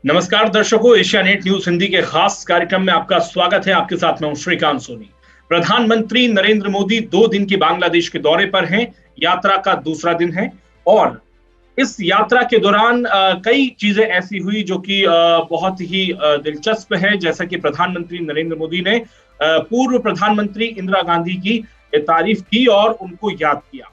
नमस्कार दर्शकों, Asia net news Hindi के खास कार्यक्रम में आपका स्वागत है। आपके साथ मैं हूं श्रीकांत सोनी। प्रधानमंत्री नरेंद्र मोदी 2 दिन की बांग्लादेश के दौरे पर हैं। यात्रा का दूसरा दिन है और इस यात्रा के दौरान कई चीजें ऐसी हुई जो कि बहुत ही दिलचस्प है। जैसा कि प्रधानमंत्री नरेंद्र मोदी ने पूर्व प्रधानमंत्री इंदिरा गांधी की तारीफ की और उनको याद किया।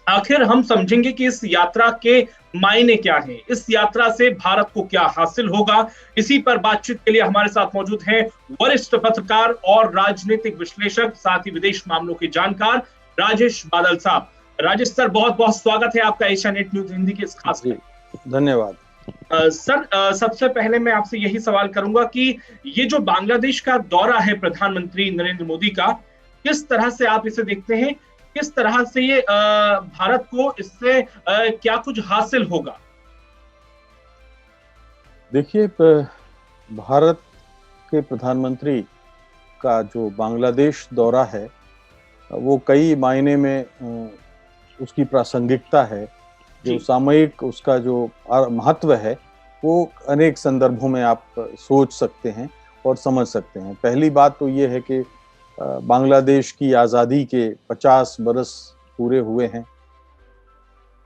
आखिर हम समझेंगे कि इस यात्रा के मायने क्या हैं, इस यात्रा से भारत को क्या हासिल होगा। इसी पर बातचीत के लिए हमारे साथ मौजूद हैं वरिष्ठ पत्रकार और राजनीतिक विश्लेषक, साथ ही विदेश मामलों के जानकार राजेश बादल साहब। राजेश सर, बहुत बहुत स्वागत है आपका एशिया नेट न्यूज हिंदी के इस खास। धन्यवाद सर, सबसे पहले मैं आपसे यही सवाल करूंगा कि ये जो बांग्लादेश का दौरा है प्रधानमंत्री नरेंद्र मोदी का, किस तरह से आप इसे देखते हैं? किस तरह से ये भारत को इससे क्या कुछ हासिल होगा? देखिए, भारत के प्रधानमंत्री का जो बांग्लादेश दौरा है वो कई मायने में उसकी प्रासंगिकता है। जो सामयिक उसका जो महत्व है वो अनेक संदर्भों में आप सोच सकते हैं और समझ सकते हैं। पहली बात तो ये है कि बांग्लादेश की आज़ादी के 50 बरस पूरे हुए हैं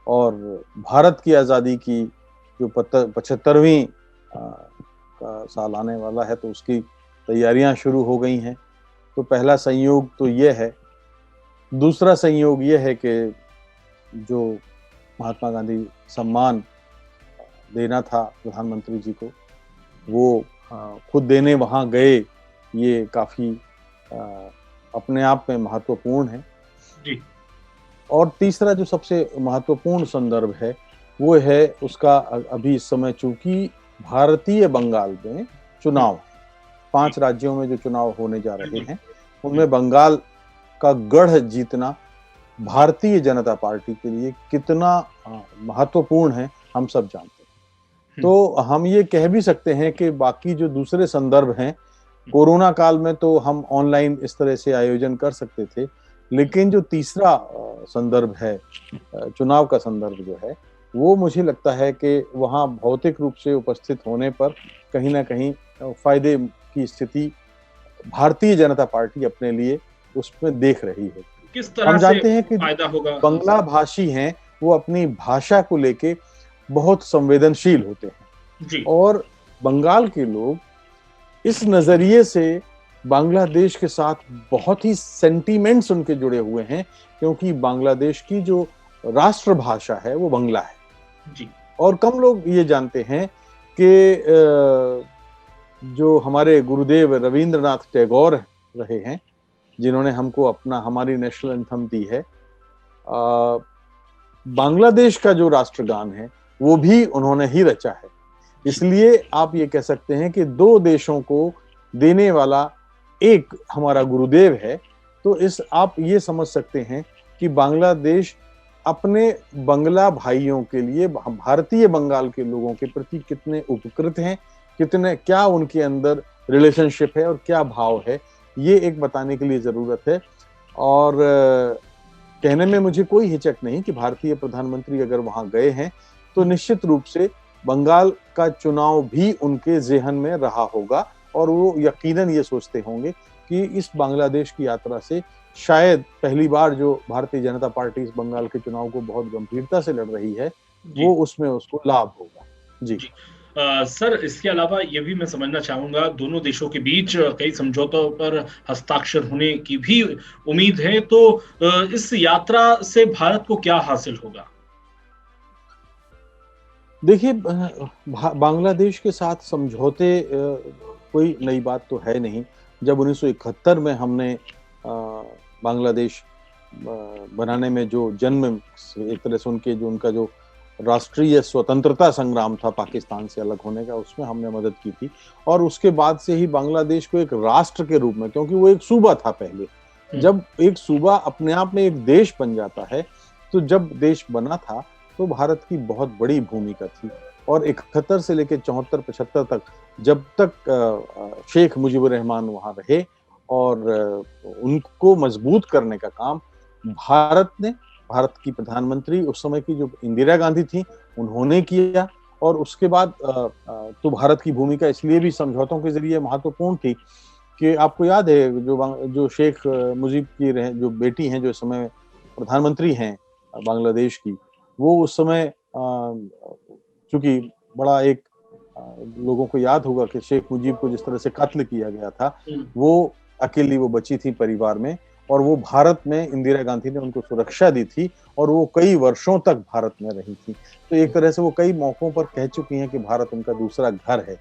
और भारत की आज़ादी की जो 75वीं का साल आने वाला है तो उसकी तैयारियां शुरू हो गई हैं। तो पहला संयोग तो ये है। दूसरा संयोग ये है कि जो महात्मा गांधी सम्मान देना था प्रधानमंत्री जी को, वो खुद देने वहाँ गए, ये काफ़ी अपने आप में महत्वपूर्ण है जी। और तीसरा जो सबसे महत्वपूर्ण संदर्भ है वो है उसका अभी इस समय चूंकि भारतीय बंगाल में चुनाव है, 5 राज्यों में जो चुनाव होने जा रहे हैं उनमें बंगाल का गढ़ जीतना भारतीय जनता पार्टी के लिए कितना महत्वपूर्ण है हम सब जानते हैं। तो हम ये कह भी सकते हैं कि बाकी जो दूसरे संदर्भ हैं, कोरोना काल में तो हम ऑनलाइन इस तरह से आयोजन कर सकते थे, लेकिन जो तीसरा संदर्भ है, चुनाव का संदर्भ जो है, वो मुझे लगता है कि वहाँ भौतिक रूप से उपस्थित होने पर कहीं ना कहीं फायदे की स्थिति भारतीय जनता पार्टी अपने लिए उसमें देख रही है। किस तरह हम जानते हैं कि फायदा होगा? बंगला भाषी हैं, वो अपनी भाषा को लेके बहुत संवेदनशील होते हैं जी। और बंगाल के लोग इस नजरिए से बांग्लादेश के साथ बहुत ही सेंटीमेंट्स उनके जुड़े हुए हैं, क्योंकि बांग्लादेश की जो राष्ट्रभाषा है वो बंगला है जी। और कम लोग ये जानते हैं कि जो हमारे गुरुदेव रविंद्रनाथ टैगोर रहे हैं, जिन्होंने हमको हमारी नेशनल एंथम दी है, बांग्लादेश का जो राष्ट्रगान है वो भी उन्होंने ही रचा है। इसलिए आप ये कह सकते हैं कि 2 देशों को देने वाला एक हमारा गुरुदेव है। तो आप ये समझ सकते हैं कि बांग्लादेश अपने बंगला भाइयों के लिए भारतीय बंगाल के लोगों के प्रति कितने उपकृत हैं, क्या उनके अंदर रिलेशनशिप है और क्या भाव है, ये एक बताने के लिए जरूरत है। और कहने में मुझे कोई हिचक नहीं कि भारतीय प्रधानमंत्री अगर वहां गए हैं तो निश्चित रूप से बंगाल का चुनाव भी उनके ज़हन में रहा होगा और वो यकीनन ये सोचते होंगे कि इस बांग्लादेश की यात्रा से शायद पहली बार जो भारतीय जनता पार्टी इस बंगाल के चुनाव को बहुत गंभीरता से लड़ रही है, वो उसमें उसको लाभ होगा। जी। सर, इसके अलावा ये भी मैं समझना चाहूंगा, दोनों देशों के बीच कई समझौतों पर हस्ताक्षर होने की भी उम्मीद है, तो इस यात्रा से भारत को क्या हासिल होगा? देखिए, बांग्लादेश के साथ समझौते कोई नई बात तो है नहीं। जब 1971 में हमने बांग्लादेश बनाने में जो जन्म एक तरह से उनका जो राष्ट्रीय स्वतंत्रता संग्राम था पाकिस्तान से अलग होने का, उसमें हमने मदद की थी और उसके बाद से ही बांग्लादेश को एक राष्ट्र के रूप में, क्योंकि वो एक सूबा था पहले, जब एक सूबा अपने आप में एक देश बन जाता है, तो जब देश बना था तो भारत की बहुत बड़ी भूमिका थी और 71 से लेकर 74-75 तक, जब तक शेख मुजीबुर रहमान वहां रहे और उनको मजबूत करने का काम भारत की प्रधानमंत्री उस समय की जो इंदिरा गांधी थी उन्होंने किया और उसके बाद तो भारत की भूमिका इसलिए भी समझौतों के जरिए महत्वपूर्ण थी कि आपको याद है जो शेख मुजीब की जो बेटी हैं, जो इस समय प्रधानमंत्री हैं बांग्लादेश की, वो उस समय चूंकि बड़ा एक लोगों को याद होगा कि शेख मुजीब को जिस तरह से कत्ल किया गया था, वो अकेली वो बची थी परिवार में, और वो भारत में इंदिरा गांधी ने उनको सुरक्षा दी थी और वो कई वर्षों तक भारत में रही थी। तो एक तरह से वो कई मौकों पर कह चुकी हैं कि भारत उनका दूसरा घर है।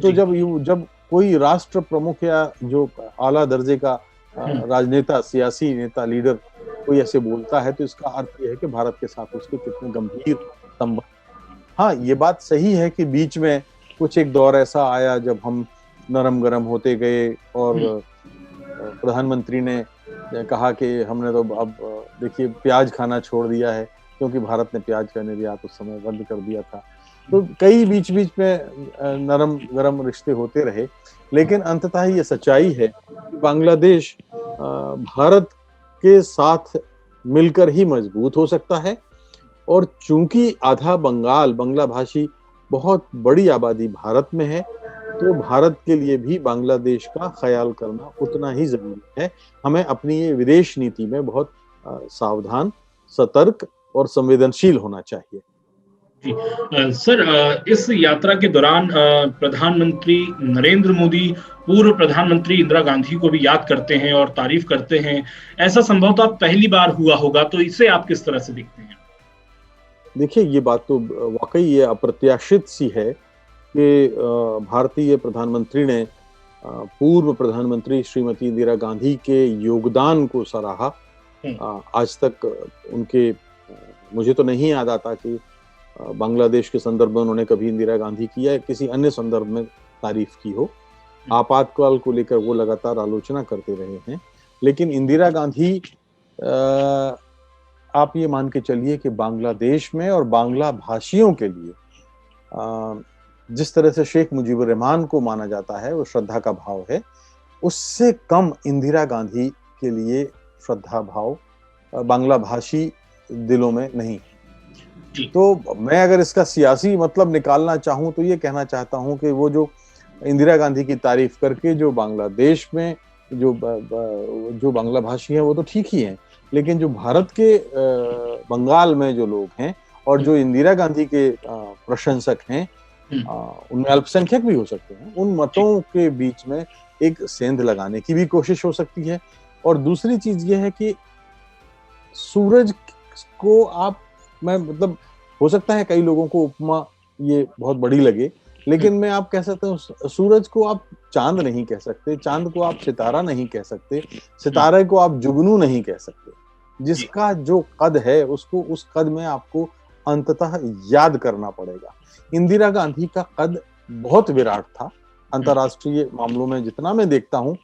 तो जब कोई राष्ट्र प्रमुख या जो आला दर्जे का राजनेता, सियासी नेता, लीडर कोई ऐसे बोलता है, तो इसका अर्थ यह है कि भारत के साथ उसके कितने गंभीर संबंध। हाँ, ये बात सही है कि बीच में कुछ एक दौर ऐसा आया जब हम नरम गरम होते गए और प्रधानमंत्री ने कहा कि हमने तो अब देखिए प्याज खाना छोड़ दिया है, क्योंकि भारत ने प्याज का निर्यात उस समय बंद कर दिया था। तो कई बीच में नरम गरम रिश्ते होते रहे, लेकिन अंततः ये सच्चाई है कि बांग्लादेश भारत के साथ मिलकर ही मजबूत हो सकता है। और चूंकि आधा बांग्ला भाषी बहुत बड़ी आबादी भारत में है, तो भारत के लिए भी बांग्लादेश का ख्याल करना उतना ही जरूरी है। हमें अपनी ये विदेश नीति में बहुत सावधान, सतर्क और संवेदनशील होना चाहिए। जी सर, इस यात्रा के दौरान प्रधानमंत्री नरेंद्र मोदी पूर्व प्रधानमंत्री इंदिरा गांधी को भी याद करते हैं और तारीफ करते हैं। ऐसा संभवतः पहली बार हुआ होगा, तो इसे आप किस तरह से देखते हैं? देखिए, ये बात तो वाकई ये अप्रत्याशित सी है कि भारतीय प्रधानमंत्री ने पूर्व प्रधानमंत्री श्रीमती इंदिरा गांधी के योगदान को सराहा। आज तक उनके मुझे तो नहीं याद आता कि बांग्लादेश के संदर्भ में उन्होंने कभी इंदिरा गांधी की या किसी अन्य संदर्भ में तारीफ की हो। आपातकाल को लेकर वो लगातार आलोचना करते रहे हैं, लेकिन इंदिरा गांधी आप ये मान के चलिए कि बांग्लादेश में और बांग्ला भाषियों के लिए जिस तरह से शेख मुजीबुर रहमान को माना जाता है, वो श्रद्धा का भाव है, उससे कम इंदिरा गांधी के लिए श्रद्धा भाव बांग्ला भाषी दिलों में नहीं है। तो मैं अगर इसका सियासी मतलब निकालना चाहूं तो ये कहना चाहता हूं कि वो जो इंदिरा गांधी की तारीफ करके जो बांग्लादेश में जो बांग्ला भाषी हैं वो तो ठीक ही हैं, लेकिन जो भारत के बंगाल में जो लोग हैं और जो इंदिरा गांधी के प्रशंसक हैं, उनमें अल्पसंख्यक भी हो सकते हैं, उन मतों के बीच में एक सेंध लगाने की भी कोशिश हो सकती है। और दूसरी चीज ये है कि सूरज को आप मतलब हो सकता है कई लोगों को उपमा ये बहुत बड़ी लगे, लेकिन मैं आप कह सकते हो सूरज को आप चांद नहीं कह सकते, चांद को आप सितारा नहीं कह सकते, सितारे को आप जुगनू नहीं कह सकते। जिसका जो कद है उसको उस कद में आपको अंततः याद करना पड़ेगा। इंदिरा गांधी का कद बहुत विराट था अंतर्राष्ट्रीय मामलों में। जितना मैं देखता हूं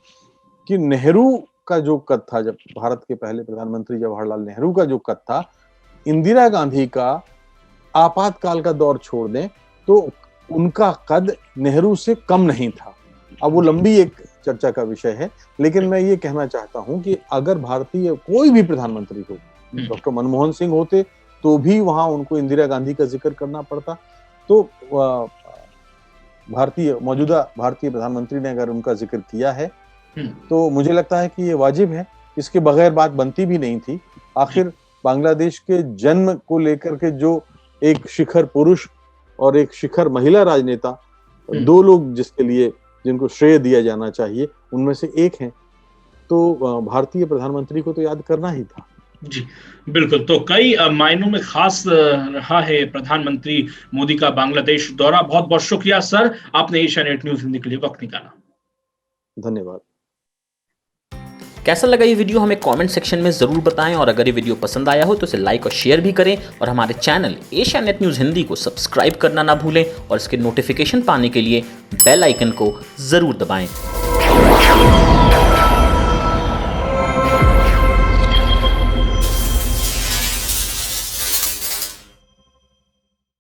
कि नेहरू का जो कद था, जब भारत के पहले प्रधानमंत्री जवाहरलाल नेहरू का जो कद था, इंदिरा गांधी का आपातकाल का दौर छोड़ दें तो उनका कद नेहरू से कम नहीं था। अब वो लंबी एक चर्चा का विषय है, लेकिन मैं ये कहना चाहता हूं कि अगर भारतीय कोई भी प्रधानमंत्री हो, डॉक्टर मनमोहन सिंह होते तो भी वहां उनको इंदिरा गांधी का जिक्र करना पड़ता। तो मौजूदा भारतीय प्रधानमंत्री ने अगर उनका जिक्र किया है तो मुझे लगता है कि ये वाजिब है, इसके बगैर बात बनती भी नहीं थी। आखिर बांग्लादेश के जन्म को लेकर के जो एक शिखर पुरुष और एक शिखर महिला राजनेता, दो लोग जिनको श्रेय दिया जाना चाहिए, उनमें से एक हैं, तो भारतीय प्रधानमंत्री को तो याद करना ही था। जी बिल्कुल। तो कई मायनों में खास रहा है प्रधानमंत्री मोदी का बांग्लादेश दौरा। बहुत बहुत शुक्रिया सर, आपने एशियानेट न्यूज़ हिंदी के लिए वक्त निकाला। धन्यवाद। कैसा लगा ये वीडियो हमें कमेंट सेक्शन में जरूर बताएं, और अगर ये वीडियो पसंद आया हो तो इसे लाइक और शेयर भी करें, और हमारे चैनल एशियानेट न्यूज़ हिंदी को सब्सक्राइब करना ना भूलें, और इसके नोटिफिकेशन पाने के लिए बेल आइकन को जरूर दबाएं।